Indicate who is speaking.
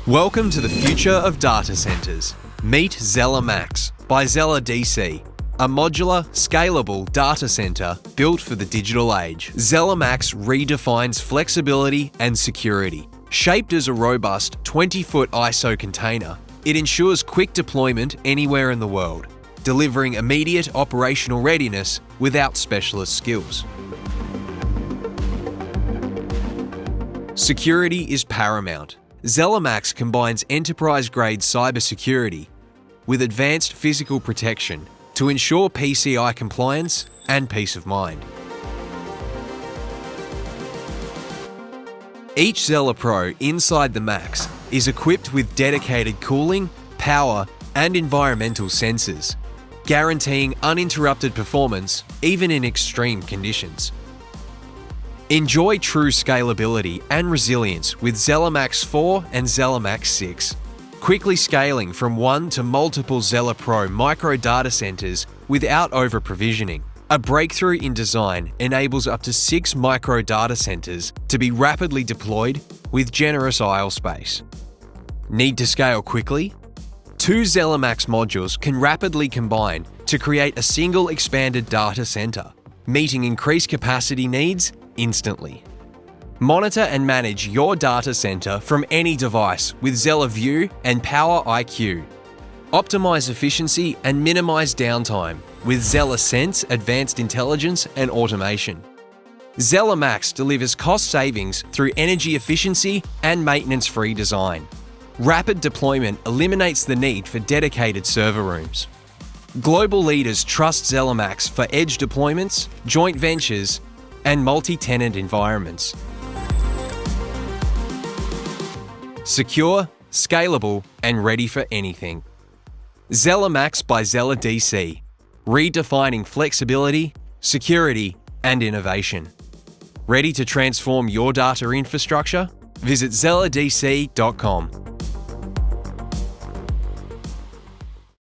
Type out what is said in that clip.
Speaker 1: Welcome to the future of data centers. Meet Zella Max by Zella DC, a modular, scalable data center built for the digital age. Zella Max redefines flexibility and security. Shaped as a robust 20-foot ISO container, it ensures quick deployment anywhere in the world, delivering immediate operational readiness without specialist skills. Security is paramount. Zella Max combines enterprise-grade cybersecurity with advanced physical protection to ensure PCI compliance and peace of mind. Each Zella Pro inside the Max is equipped with dedicated cooling, power, and environmental sensors, guaranteeing uninterrupted performance even in extreme conditions. Enjoy true scalability and resilience with Zella Max 4 and Zella Max 6, quickly scaling from one to multiple Zella Pro micro data centers without over-provisioning. A breakthrough in design enables up to 6 micro data centers to be rapidly deployed with generous aisle space. Need to scale quickly? 2 Zella Max modules can rapidly combine to create a single expanded data center, meeting increased capacity needs instantly. Monitor and manage your data center from any device with Zella View and PowerIQ. Optimize efficiency and minimize downtime with Zella Sense advanced intelligence and automation. Zella Max delivers cost savings through energy efficiency and maintenance-free design. Rapid deployment eliminates the need for dedicated server rooms. Global leaders trust Zella Max for edge deployments, joint ventures, and multi-tenant environments. Secure, scalable, and ready for anything. Zella Max by Zella DC, redefining flexibility, security, and innovation. Ready to transform your data infrastructure? Visit zelladc.com.